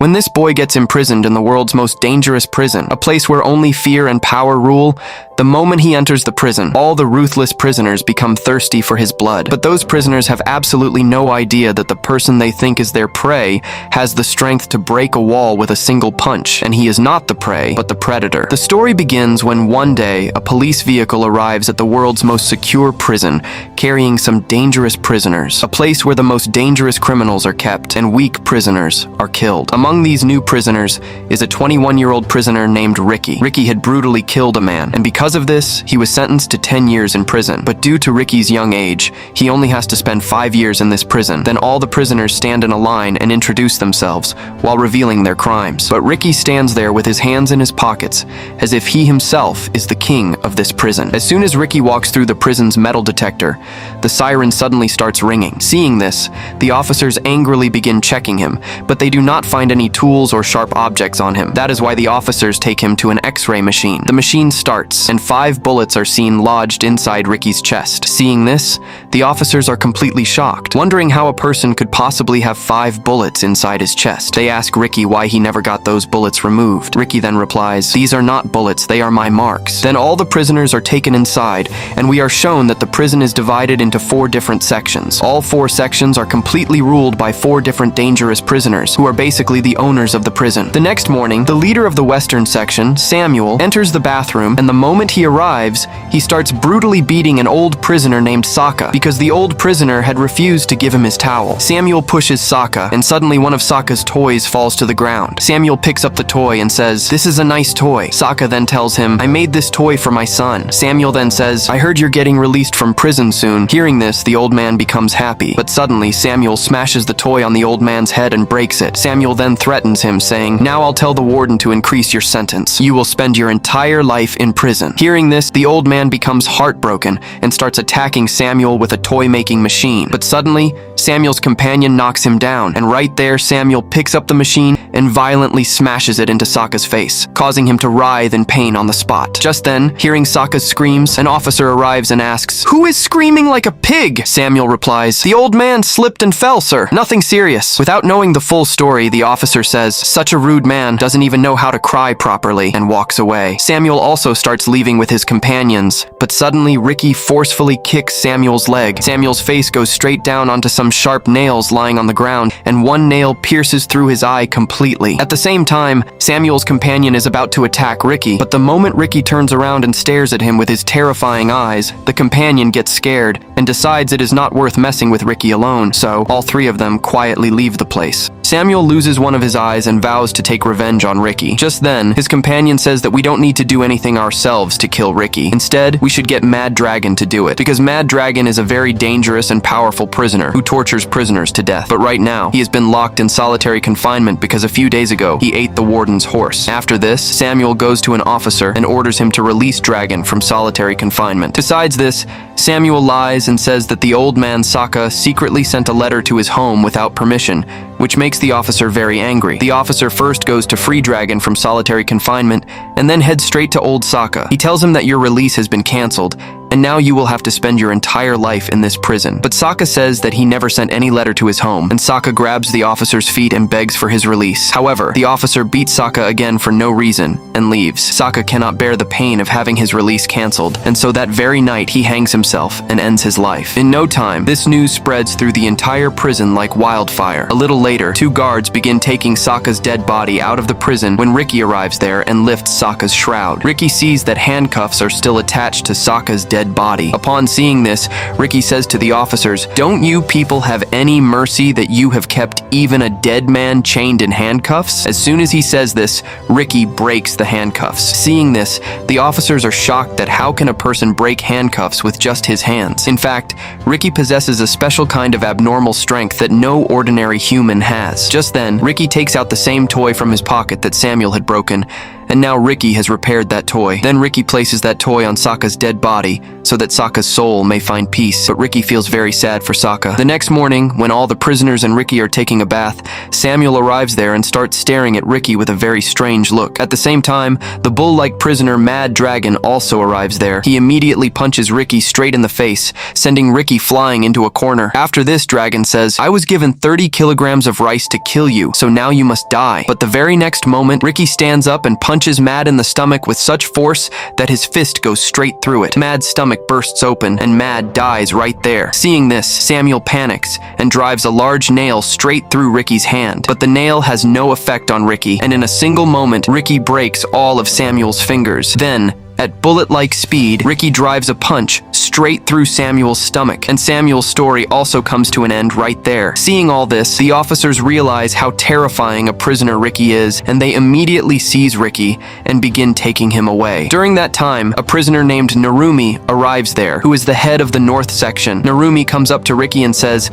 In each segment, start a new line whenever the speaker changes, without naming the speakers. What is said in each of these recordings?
When this boy gets imprisoned in the world's most dangerous prison, a place where only fear and power rule, the moment he enters the prison, all the ruthless prisoners become thirsty for his blood. But those prisoners have absolutely no idea that the person they think is their prey has the strength to break a wall with a single punch, and he is not the prey, but the predator. The story begins when one day, a police vehicle arrives at the world's most secure prison, carrying some dangerous prisoners, a place where the most dangerous criminals are kept, and weak prisoners are killed. Among these new prisoners is a 21-year-old prisoner named Riki. Riki had brutally killed a man, and because of this, he was sentenced to 10 years in prison. But due to Riki's young age, he only has to spend 5 years in this prison. Then all the prisoners stand in a line and introduce themselves, while revealing their crimes. But Riki stands there with his hands in his pockets, as if he himself is the king of this prison. As soon as Riki walks through the prison's metal detector, the siren suddenly starts ringing. Seeing this, the officers angrily begin checking him, but they do not find any tools or sharp objects on him. That is why the officers take him to an X-ray machine. The machine starts, and 5 bullets are seen lodged inside Riki's chest. Seeing this, the officers are completely shocked, wondering how a person could possibly have 5 bullets inside his chest. They ask Riki why he never got those bullets removed. Riki then replies, "These are not bullets, they are my marks." Then all the prisoners are taken inside, and we are shown that the prison is divided into 4 different sections. All 4 sections are completely ruled by 4 different dangerous prisoners, who are basically the owners of the prison. The next morning, the leader of the western section, Samuel, enters the bathroom, and the moment he arrives, he starts brutally beating an old prisoner named Sokka, because the old prisoner had refused to give him his towel. Samuel pushes Sokka, and suddenly one of Sokka's toys falls to the ground. Samuel picks up the toy and says, "This is a nice toy." Sokka then tells him, "I made this toy for my son." Samuel then says, "I heard you're getting released from prison soon." Hearing this, the old man becomes happy, but suddenly Samuel smashes the toy on the old man's head and breaks it. Samuel then threatens him, saying, "Now I'll tell the warden to increase your sentence. You will spend your entire life in prison." Hearing this, the old man becomes heartbroken and starts attacking Samuel with a toy-making machine. But suddenly, Samuel's companion knocks him down, and right there, Samuel picks up the machine and violently smashes it into Sokka's face, causing him to writhe in pain on the spot. Just then, hearing Sokka's screams, an officer arrives and asks, "Who is screaming like a pig?" Samuel replies, "The old man slipped and fell, sir. Nothing serious." Without knowing the full story, the officer says, "Such a rude man doesn't even know how to cry properly," and walks away. Samuel also starts leaving with his companions, but suddenly Riki forcefully kicks Samuel's leg. Samuel's face goes straight down onto some sharp nails lying on the ground, and one nail pierces through his eye completely. At the same time, Samuel's companion is about to attack Riki, but the moment Riki turns around and stares at him with his terrifying eyes, the companion gets scared and decides it is not worth messing with Riki alone, so all 3 of them quietly leave the place. Samuel loses one of his eyes and vows to take revenge on Riki. Just then, his companion says that we don't need to do anything ourselves to kill Riki. Instead, we should get Mad Dragon to do it, because Mad Dragon is a very dangerous and powerful prisoner who tortures prisoners to death. But right now, he has been locked in solitary confinement because a few days ago, he ate the warden's horse. After this, Samuel goes to an officer and orders him to release Dragon from solitary confinement. Besides this, Samuel lies and says that the old man Sokka secretly sent a letter to his home without permission, which makes the officer very angry. The officer first goes to free Dragon from solitary confinement and then heads straight to old Sokka. He tells him that your release has been cancelled, and now you will have to spend your entire life in this prison. But Sokka says that he never sent any letter to his home, and Sokka grabs the officer's feet and begs for his release. However, the officer beats Sokka again for no reason and leaves. Sokka cannot bear the pain of having his release cancelled, and so that very night he hangs himself and ends his life. In no time, this news spreads through the entire prison like wildfire. A little later, 2 guards begin taking Sokka's dead body out of the prison when Riki arrives there and lifts Sokka's shroud. Riki sees that handcuffs are still attached to Sokka's dead body. Upon seeing this, Riki says to the officers, "Don't you people have any mercy that you have kept even a dead man chained in handcuffs?" As soon as he says this, Riki breaks the handcuffs. Seeing this, the officers are shocked that how can a person break handcuffs with just his hands? In fact, Riki possesses a special kind of abnormal strength that no ordinary human has. Just then, Riki takes out the same toy from his pocket that Samuel had broken and now Riki has repaired that toy. Then Riki places that toy on Sokka's dead body so that Sokka's soul may find peace, but Riki feels very sad for Sokka. The next morning, when all the prisoners and Riki are taking a bath, Samuel arrives there and starts staring at Riki with a very strange look. At the same time, the bull-like prisoner Mad Dragon also arrives there. He immediately punches Riki straight in the face, sending Riki flying into a corner. After this, Dragon says, "I was given 30 kilograms of rice to kill you, so now you must die." But the very next moment, Riki stands up and punches Mad in the stomach with such force that his fist goes straight through it. Mad's stomach bursts open and Mad dies right there. Seeing this, Samuel panics and drives a large nail straight through Riki's hand. But the nail has no effect on Riki, and in a single moment, Riki breaks all of Samuel's fingers. Then, at bullet-like speed, Riki drives a punch straight through Samuel's stomach, and Samuel's story also comes to an end right there. Seeing all this, the officers realize how terrifying a prisoner Riki is, and they immediately seize Riki and begin taking him away. During that time, a prisoner named Narumi arrives there, who is the head of the North Section. Narumi comes up to Riki and says,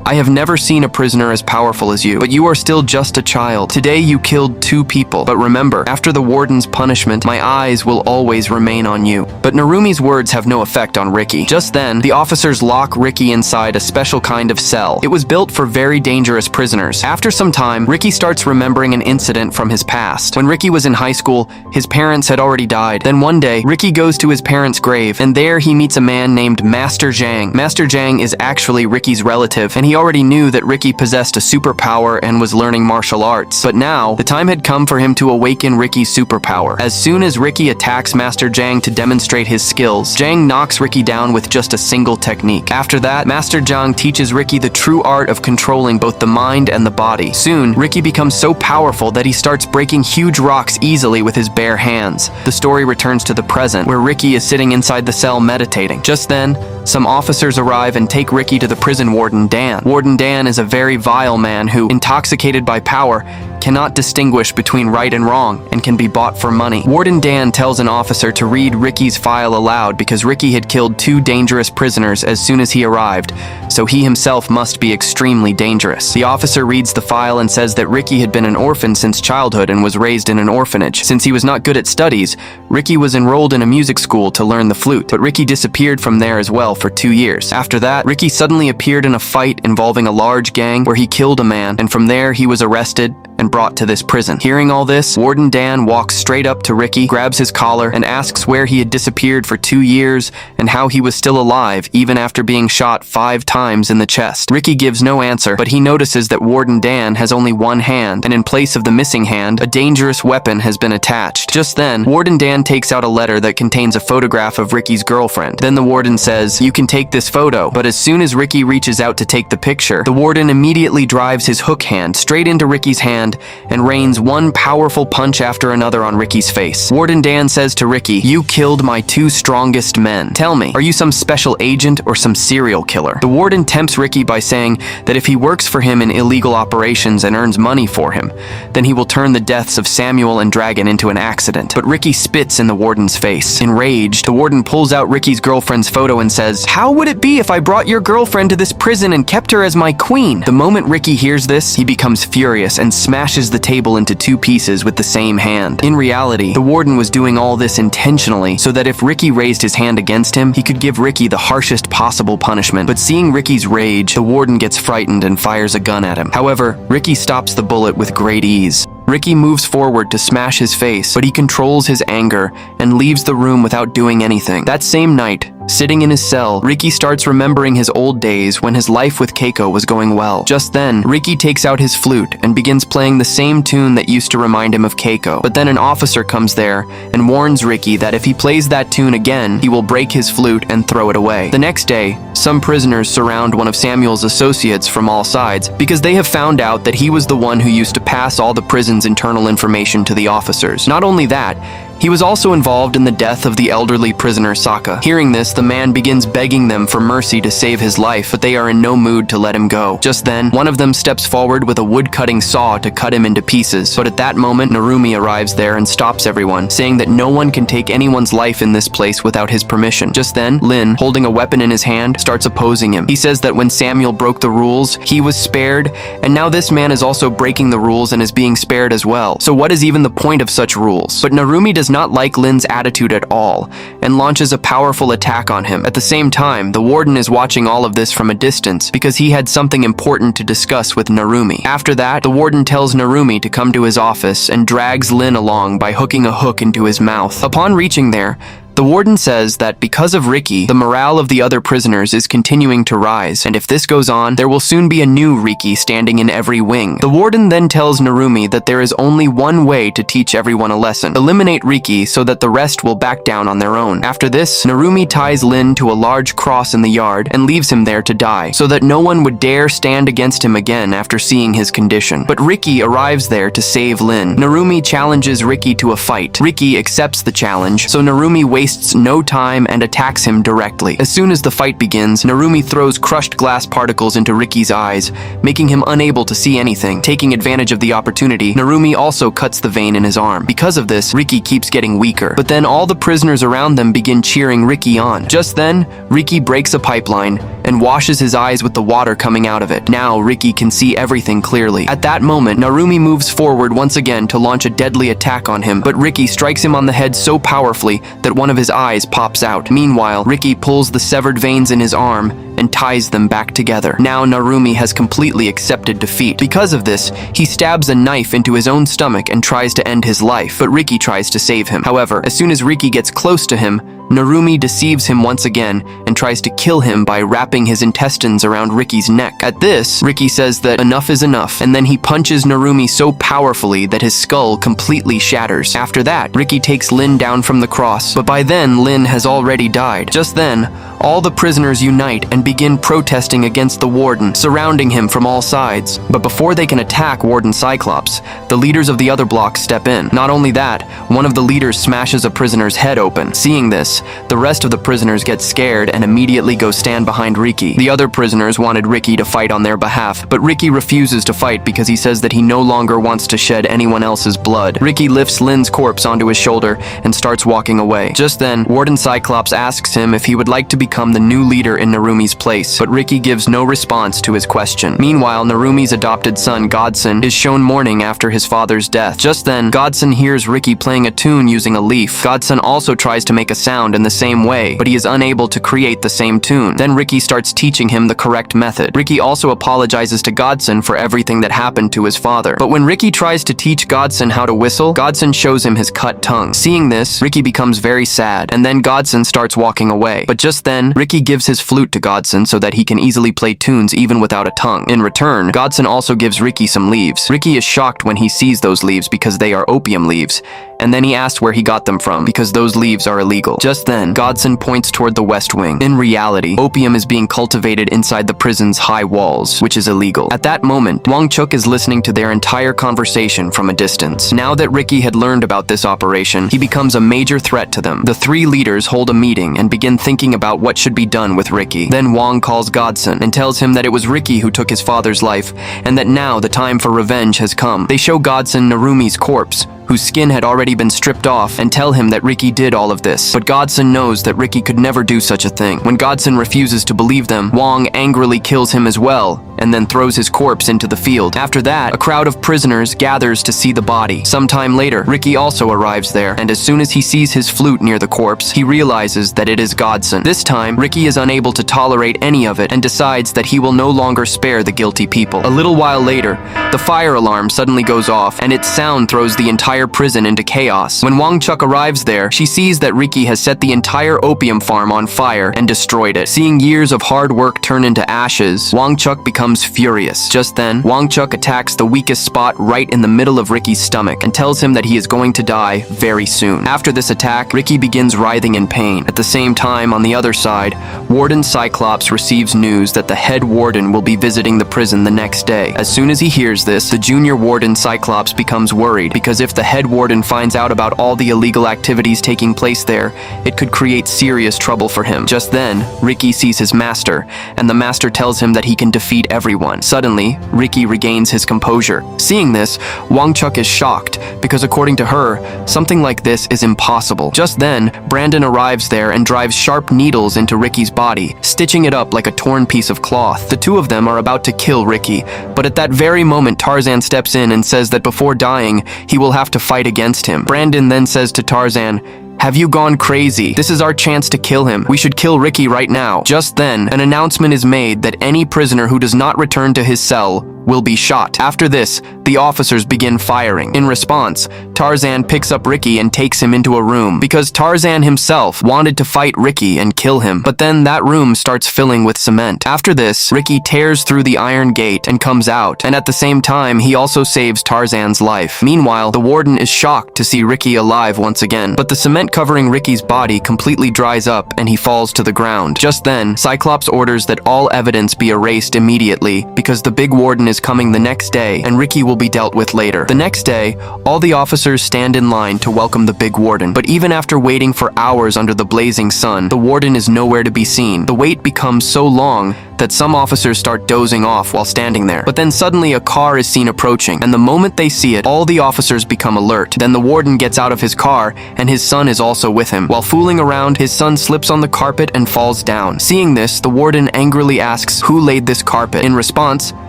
"I have never seen a prisoner as powerful as you, but you are still just a child. Today you killed 2 people, but remember, after the warden's punishment, my eyes will always remain on you." But Narumi's words have no effect on Riki. Just then, the officers lock Riki inside a special kind of cell. It was built for very dangerous prisoners. After some time, Riki starts remembering an incident from his past. When Riki was in high school, his parents had already died. Then one day, Riki goes to his parents' grave, and there he meets a man named Master Zhang. Master Zhang is actually Riki's relative, and he already knew that Riki possessed a superpower and was learning martial arts. But now, the time had come for him to awaken Riki's superpower. As soon as Riki attacks Master Zhang to demonstrate his skills, Zhang knocks Riki down with just a single technique. After that, Master Zhang teaches Riki the true art of controlling both the mind and the body. Soon, Riki becomes so powerful that he starts breaking huge rocks easily with his bare hands. The story returns to the present, where Riki is sitting inside the cell meditating. Just then, some officers arrive and take Riki to the prison warden, Dan. Warden Dan is a very vile man who, intoxicated by power, cannot distinguish between right and wrong and can be bought for money. Warden Dan tells an officer to read Riki's file aloud because Riki had killed 2 dangerous prisoners as soon as he arrived, so he himself must be extremely dangerous. The officer reads the file and says that Riki had been an orphan since childhood and was raised in an orphanage. Since he was not good at studies, Riki was enrolled in a music school to learn the flute, but Riki disappeared from there as well for 2 years. After that, Riki suddenly appeared in a fight involving a large gang where he killed a man, and from there he was arrested and brought to this prison. Hearing all this, Warden Dan walks straight up to Riki, grabs his collar, and asks where he had disappeared for 2 years and how he was still alive even after being shot 5 times in the chest. Riki gives no answer, but he notices that Warden Dan has only one hand, and in place of the missing hand, a dangerous weapon has been attached. Just then, Warden Dan takes out a letter that contains a photograph of Riki's girlfriend. Then the warden says, "You can take this photo," but as soon as Riki reaches out to take the picture, the warden immediately drives his hook hand straight into Riki's hand and rains one powerful punch after another on Riki's face. Warden Dan says to Riki, "You killed my 2 strongest men. Tell me, are you some special agent or some serial killer?" The warden tempts Riki by saying that if he works for him in illegal operations and earns money for him, then he will turn the deaths of Samuel and Dragon into an accident. But Riki spits in the warden's face. Enraged, the warden pulls out Riki's girlfriend's photo and says, "How would it be if I brought your girlfriend to this prison and kept her as my queen?" The moment Riki hears this, he becomes furious and smashes the table into 2 pieces with the same hand. In reality, the warden was doing all this intentionally so that if Riki raised his hand against him, he could give Riki the harshest possible punishment. But seeing Riki's rage, the warden gets frightened and fires a gun at him. However, Riki stops the bullet with great ease. Riki moves forward to smash his face, but he controls his anger and leaves the room without doing anything. That same night, sitting in his cell, Riki starts remembering his old days when his life with Keiko was going well. Just then, Riki takes out his flute and begins playing the same tune that used to remind him of Keiko. But then an officer comes there and warns Riki that if he plays that tune again, he will break his flute and throw it away. The next day, some prisoners surround one of Samuel's associates from all sides because they have found out that he was the one who used to pass all the prison's internal information to the officers. Not only that, He was also involved in the death of the elderly prisoner Saka. Hearing this, the man begins begging them for mercy to save his life, but they are in no mood to let him go. Just then, one of them steps forward with a wood-cutting saw to cut him into pieces. But at that moment, Narumi arrives there and stops everyone, saying that no one can take anyone's life in this place without his permission. Just then, Lin, holding a weapon in his hand, starts opposing him. He says that when Samuel broke the rules, he was spared, and now this man is also breaking the rules and is being spared as well. So what is even the point of such rules? But Narumi does not like Lin's attitude at all, and launches a powerful attack on him. At the same time, the warden is watching all of this from a distance, because he had something important to discuss with Narumi. After that, the warden tells Narumi to come to his office and drags Lin along by hooking a hook into his mouth. Upon reaching there, the warden says that because of Riki, the morale of the other prisoners is continuing to rise, and if this goes on, there will soon be a new Riki standing in every wing. The warden then tells Narumi that there is only one way to teach everyone a lesson: eliminate Riki so that the rest will back down on their own. After this, Narumi ties Lin to a large cross in the yard and leaves him there to die, so that no one would dare stand against him again after seeing his condition. But Riki arrives there to save Lin. Narumi challenges Riki to a fight. Riki accepts the challenge, so Narumi wastes no time and attacks him directly. As soon as the fight begins, Narumi throws crushed glass particles into Riki's eyes, making him unable to see anything. Taking advantage of the opportunity, Narumi also cuts the vein in his arm. Because of this, Riki keeps getting weaker, but then all the prisoners around them begin cheering Riki on. Just then, Riki breaks a pipeline and washes his eyes with the water coming out of it. Now, Riki can see everything clearly. At that moment, Narumi moves forward once again to launch a deadly attack on him, but Riki strikes him on the head so powerfully that one of his eyes pops out. Meanwhile, Riki pulls the severed veins in his arm and ties them back together. Now Narumi has completely accepted defeat. Because of this, he stabs a knife into his own stomach and tries to end his life, but Riki tries to save him. However, as soon as Riki gets close to him, Narumi deceives him once again and tries to kill him by wrapping his intestines around Riki's neck. At this, Riki says that enough is enough, and then he punches Narumi so powerfully that his skull completely shatters. After that, Riki takes Lin down from the cross, but by then Lin has already died. Just then, all the prisoners unite and begin protesting against the warden, surrounding him from all sides. But before they can attack Warden Cyclops, the leaders of the other blocks step in. Not only that, one of the leaders smashes a prisoner's head open. Seeing this, the rest of the prisoners get scared and immediately go stand behind Riki. The other prisoners wanted Riki to fight on their behalf, but Riki refuses to fight because he says that he no longer wants to shed anyone else's blood. Riki lifts Lin's corpse onto his shoulder and starts walking away. Just then, Warden Cyclops asks him if he would like to become the new leader in Narumi's place, but Riki gives no response to his question. Meanwhile, Narumi's adopted son, Godson, is shown mourning after his father's death. Just then, Godson hears Riki playing a tune using a leaf. Godson also tries to make a sound in the same way, but he is unable to create the same tune. Then Riki starts teaching him the correct method. Riki also apologizes to Godson for everything that happened to his father. But when Riki tries to teach Godson how to whistle, Godson shows him his cut tongue. Seeing this, Riki becomes very sad, and then Godson starts walking away. But just then, Riki gives his flute to Godson so that he can easily play tunes even without a tongue. In return, Godson also gives Riki some leaves. Riki is shocked when he sees those leaves because they are opium leaves, and then he asks where he got them from because those leaves are illegal. Just then, Godson points toward the West Wing. In reality, opium is being cultivated inside the prison's high walls, which is illegal. At that moment, Wang Chuk is listening to their entire conversation from a distance. Now that Riki had learned about this operation, he becomes a major threat to them. The three leaders hold a meeting and begin thinking about what should be done with Riki. Then Wang calls Godson and tells him that it was Riki who took his father's life, and that now the time for revenge has come. They show Godson Narumi's corpse, whose skin had already been stripped off, and tell him that Riki did all of this. But Godson knows that Riki could never do such a thing. When Godson refuses to believe them, Wang angrily kills him as well, and then throws his corpse into the field. After that, a crowd of prisoners gathers to see the body. Sometime later, Riki also arrives there, and as soon as he sees his flute near the corpse, he realizes that it is Godson. This time, Riki is unable to tolerate any of it and decides that he will no longer spare the guilty people. A little while later, the fire alarm suddenly goes off, and its sound throws the entire prison into chaos. When Wang Chuk arrives there, she sees that Riki has set the entire opium farm on fire and destroyed it. Seeing years of hard work turn into ashes, Wang Chuk becomes becomes furious. Just then, Wang Chuk attacks the weakest spot right in the middle of Ricky's stomach and tells him that he is going to die very soon. After this attack, Ricky begins writhing in pain. At the same time, on the other side, Warden Cyclops receives news that the head warden will be visiting the prison the next day. As soon as he hears this, the junior warden Cyclops becomes worried, because if the head warden finds out about all the illegal activities taking place there, it could create serious trouble for him. Just then, Ricky sees his master, and the master tells him that he can defeat everyone. Suddenly, Ricky regains his composure. Seeing this, Wang Chuk is shocked, because according to her, something like this is impossible. Just then, Brandon arrives there and drives sharp needles into Ricky's body, stitching it up like a torn piece of cloth. The two of them are about to kill Ricky, but at that very moment Tarzan steps in and says that before dying, he will have to fight against him. Brandon then says to Tarzan, "Have you gone crazy? This is our chance to kill him. We should kill Ricky right now." Just then, an announcement is made that any prisoner who does not return to his cell will be shot. After this, the officers begin firing. In response, Tarzan picks up Ricky and takes him into a room, because Tarzan himself wanted to fight Ricky and kill him, but then that room starts filling with cement. After this, Ricky tears through the iron gate and comes out, and at the same time, he also saves Tarzan's life. Meanwhile, the warden is shocked to see Ricky alive once again, but the cement covering Ricky's body completely dries up and he falls to the ground. Just then, Cyclops orders that all evidence be erased immediately, because the big warden is coming the next day and Ricky will be dealt with later. The next day, all the officers stand in line to welcome the big warden, but even after waiting for hours under the blazing sun, the warden is nowhere to be seen. The wait becomes so long that some officers start dozing off while standing there. But then suddenly a car is seen approaching, and the moment they see it, all the officers become alert. Then the warden gets out of his car, and his son is also with him. While fooling around, his son slips on the carpet and falls down. Seeing this, the warden angrily asks who laid this carpet. In response,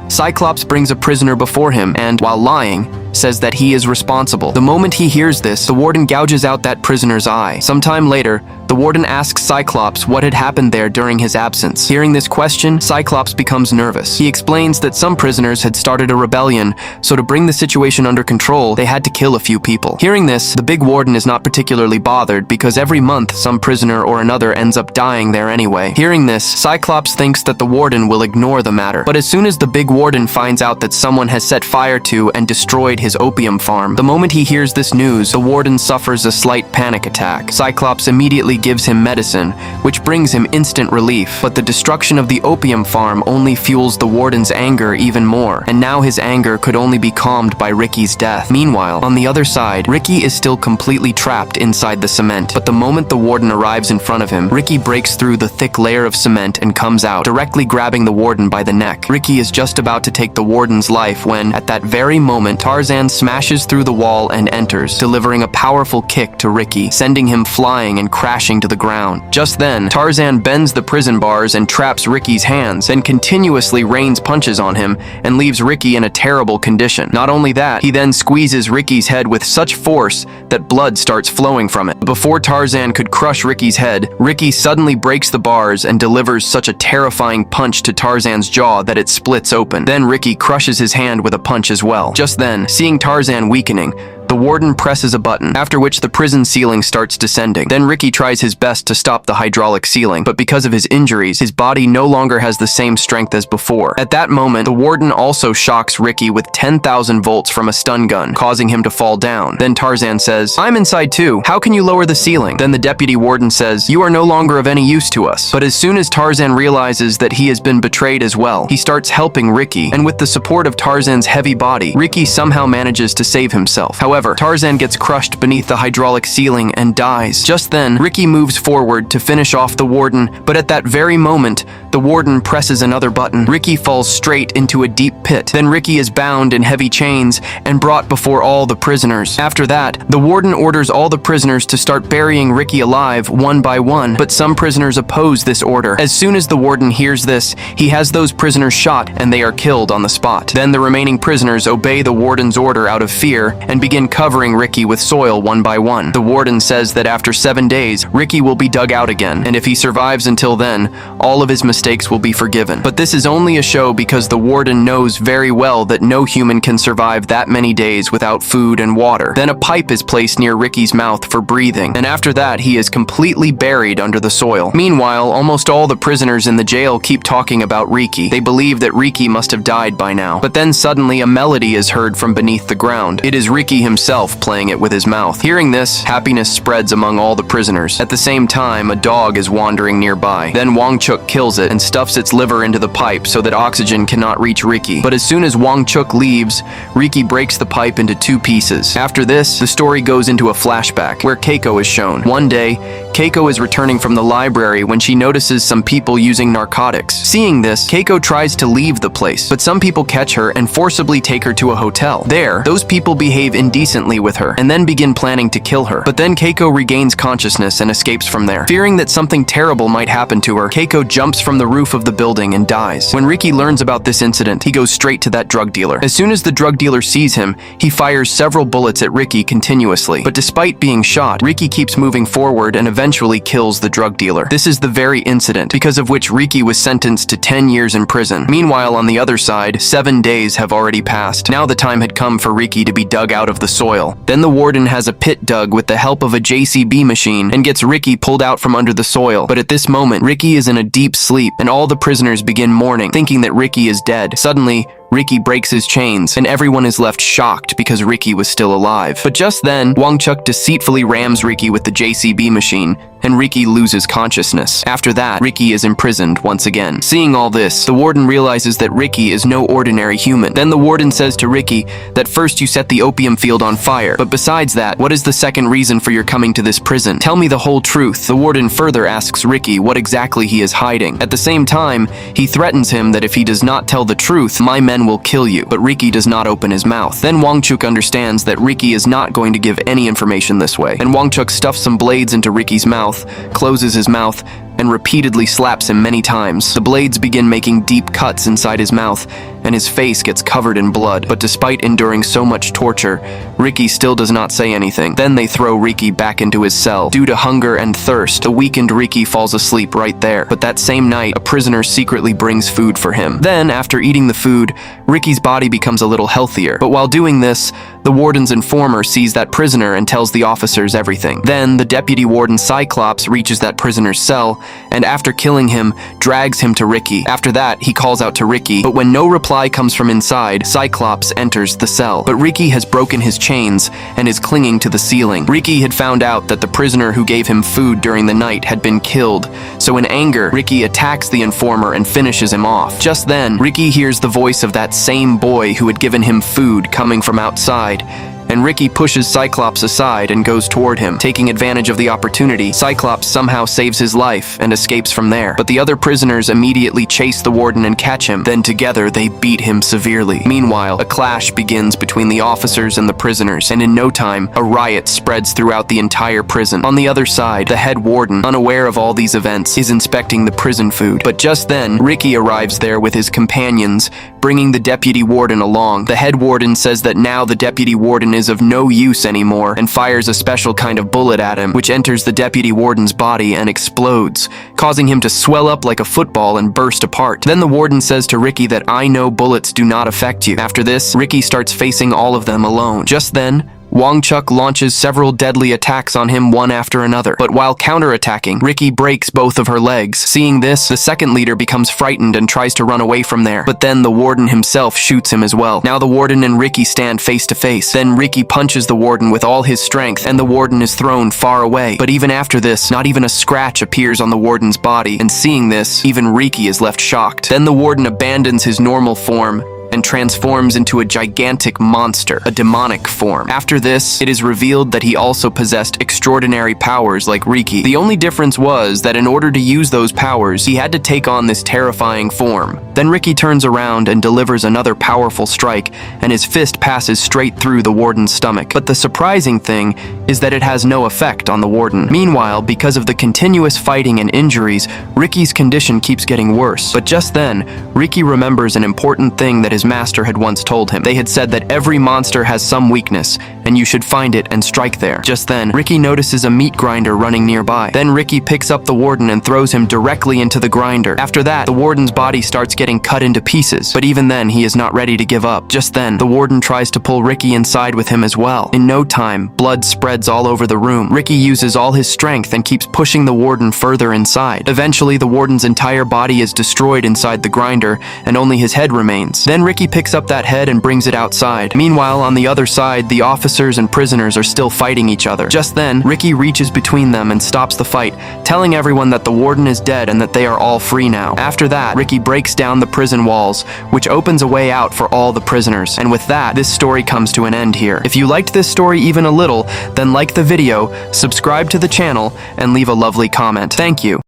Cyclops brings a prisoner before him and, while lying, says that he is responsible. The moment he hears this, the warden gouges out that prisoner's eye. Sometime later, the warden asks Cyclops what had happened there during his absence. Hearing this question, Cyclops becomes nervous. He explains that some prisoners had started a rebellion, so to bring the situation under control, they had to kill a few people. Hearing this, the big warden is not particularly bothered, because every month some prisoner or another ends up dying there anyway. Hearing this, Cyclops thinks that the warden will ignore the matter. But as soon as the big warden finds out that someone has set fire to and destroyed his opium farm, the moment he hears this news, the warden suffers a slight panic attack. Cyclops immediately gives him medicine, which brings him instant relief, but the destruction of the opium farm only fuels the warden's anger even more, and now his anger could only be calmed by Ricky's death. Meanwhile, on the other side, Ricky is still completely trapped inside the cement, but the moment the warden arrives in front of him, Ricky breaks through the thick layer of cement and comes out, directly grabbing the warden by the neck. Ricky is just about to take the warden's life when, at that very moment, Tarzan smashes through the wall and enters, delivering a powerful kick to Ricky, sending him flying and crashing to the ground. Just then, Tarzan bends the prison bars and traps Ricky's hands, then continuously rains punches on him and leaves Ricky in a terrible condition. Not only that, he then squeezes Ricky's head with such force that blood starts flowing from it. Before Tarzan could crush Ricky's head, Ricky suddenly breaks the bars and delivers such a terrifying punch to Tarzan's jaw that it splits open. Then Ricky crushes his hand with a punch as well. Just then, seeing Tarzan weakening, the warden presses a button, after which the prison ceiling starts descending. Then Ricky tries his best to stop the hydraulic ceiling, but because of his injuries, his body no longer has the same strength as before. At that moment, the warden also shocks Ricky with 10,000 volts from a stun gun, causing him to fall down. Then Tarzan says, "I'm inside too. How can you lower the ceiling?" Then the deputy warden says, "You are no longer of any use to us." But as soon as Tarzan realizes that he has been betrayed as well, he starts helping Ricky, and with the support of Tarzan's heavy body, Ricky somehow manages to save himself. However, Tarzan gets crushed beneath the hydraulic ceiling and dies. Just then, Ricky moves forward to finish off the warden, but at that very moment, the warden presses another button. Ricky falls straight into a deep pit. Then Ricky is bound in heavy chains and brought before all the prisoners. After that, the warden orders all the prisoners to start burying Ricky alive one by one, but some prisoners oppose this order. As soon as the warden hears this, he has those prisoners shot and they are killed on the spot. Then the remaining prisoners obey the warden's order out of fear and begin begin covering Riki with soil one by one. The warden says that after 7 days, Riki will be dug out again, and if he survives until then, all of his mistakes will be forgiven. But this is only a show because the warden knows very well that no human can survive that many days without food and water. Then a pipe is placed near Riki's mouth for breathing, and after that he is completely buried under the soil. Meanwhile, almost all the prisoners in the jail keep talking about Riki. They believe that Riki must have died by now. But then suddenly a melody is heard from beneath the ground. It is Riki himself playing it with his mouth. Hearing this, happiness spreads among all the prisoners. At the same time, a dog is wandering nearby. Then Wangchuk kills it and stuffs its liver into the pipe so that oxygen cannot reach Riki. But as soon as Wangchuk leaves, Riki breaks the pipe into 2 pieces. After this, the story goes into a flashback where Keiko is shown. One day, Keiko is returning from the library when she notices some people using narcotics. Seeing this, Keiko tries to leave the place, but some people catch her and forcibly take her to a hotel. There, those people behave indecently with her and then begin planning to kill her. But then Keiko regains consciousness and escapes from there. Fearing that something terrible might happen to her, Keiko jumps from the roof of the building and dies. When Riki learns about this incident, he goes straight to that drug dealer. As soon as the drug dealer sees him, he fires several bullets at Riki continuously. But despite being shot, Riki keeps moving forward and eventually kills the drug dealer. This is the very incident because of which Riki was sentenced to 10 years in prison. Meanwhile, on the other side, 7 days have already passed. Now the time had come for Riki to be dug out of the soil. Then the warden has a pit dug with the help of a JCB machine and gets Riki pulled out from under the soil. But at this moment, Riki is in a deep sleep and all the prisoners begin mourning, thinking that Riki is dead. Suddenly, Riki breaks his chains, and everyone is left shocked because Riki was still alive. But just then, Wangchuk deceitfully rams Riki with the JCB machine, and Riki loses consciousness. After that, Riki is imprisoned once again. Seeing all this, the warden realizes that Riki is no ordinary human. Then the warden says to Riki that first you set the opium field on fire, but besides that, what is the second reason for your coming to this prison? Tell me the whole truth. The warden further asks Riki what exactly he is hiding. At the same time, he threatens him that if he does not tell the truth, my men will kill you. But Riki does not open his mouth. Then Wangchuk understands that Riki is not going to give any information this way, and Wangchuk stuffs some blades into Riki's mouth, closes his mouth, and repeatedly slaps him many times. The blades begin making deep cuts inside his mouth, and his face gets covered in blood. But despite enduring so much torture, Riki still does not say anything. Then they throw Riki back into his cell. Due to hunger and thirst, the weakened Riki falls asleep right there. But that same night, a prisoner secretly brings food for him. Then, after eating the food, Riki's body becomes a little healthier. But while doing this, the warden's informer sees that prisoner and tells the officers everything. Then, the deputy warden Cyclops reaches that prisoner's cell, and after killing him, drags him to Riki. After that, he calls out to Riki, but when no reply comes from inside, Cyclops enters the cell. But Riki has broken his chains and is clinging to the ceiling. Riki had found out that the prisoner who gave him food during the night had been killed, so in anger, Riki attacks the informer and finishes him off. Just then, Riki hears the voice of that same boy who had given him food coming from outside, and Riki pushes Cyclops aside and goes toward him. Taking advantage of the opportunity, Cyclops somehow saves his life and escapes from there. But the other prisoners immediately chase the warden and catch him. Then together they beat him severely. Meanwhile, a clash begins between the officers and the prisoners, and in no time, a riot spreads throughout the entire prison. On the other side, the head warden, unaware of all these events, is inspecting the prison food. But just then, Riki arrives there with his companions, bringing the deputy warden along. The head warden says that now the deputy warden is of no use anymore and fires a special kind of bullet at him, which enters the deputy warden's body and explodes, causing him to swell up like a football and burst apart. Then the warden says to Riki that I know bullets do not affect you. After this, Riki starts facing all of them alone. Just then, Wangchuk launches several deadly attacks on him one after another, but while counterattacking, Riki breaks both of her legs. Seeing this, the second leader becomes frightened and tries to run away from there, but then the warden himself shoots him as well. Now the warden and Riki stand face to face. Then Riki punches the warden with all his strength, and the warden is thrown far away. But even after this, not even a scratch appears on the warden's body, and seeing this, even Riki is left shocked. Then the warden abandons his normal form and transforms into a gigantic monster, a demonic form. After this, it is revealed that he also possessed extraordinary powers like Riki. The only difference was that in order to use those powers, he had to take on this terrifying form. Then Riki turns around and delivers another powerful strike, and his fist passes straight through the warden's stomach. But the surprising thing is that it has no effect on the warden. Meanwhile, because of the continuous fighting and injuries, Riki's condition keeps getting worse. But just then, Riki remembers an important thing that his master had once told him. They had said that every monster has some weakness, and you should find it and strike there. Just then, Riki notices a meat grinder running nearby. Then Riki picks up the warden and throws him directly into the grinder. After that, the warden's body starts getting cut into pieces, but even then, he is not ready to give up. Just then, the warden tries to pull Riki inside with him as well. In no time, blood spreads all over the room. Riki uses all his strength and keeps pushing the warden further inside. Eventually, the warden's entire body is destroyed inside the grinder, and only his head remains. Then Riki picks up that head and brings it outside. Meanwhile, on the other side, the officers and prisoners are still fighting each other. Just then, Riki reaches between them and stops the fight, telling everyone that the warden is dead and that they are all free now. After that, Riki breaks down the prison walls, which opens a way out for all the prisoners. And with that, this story comes to an end here. If you liked this story even a little, then like the video, subscribe to the channel, and leave a lovely comment. Thank you.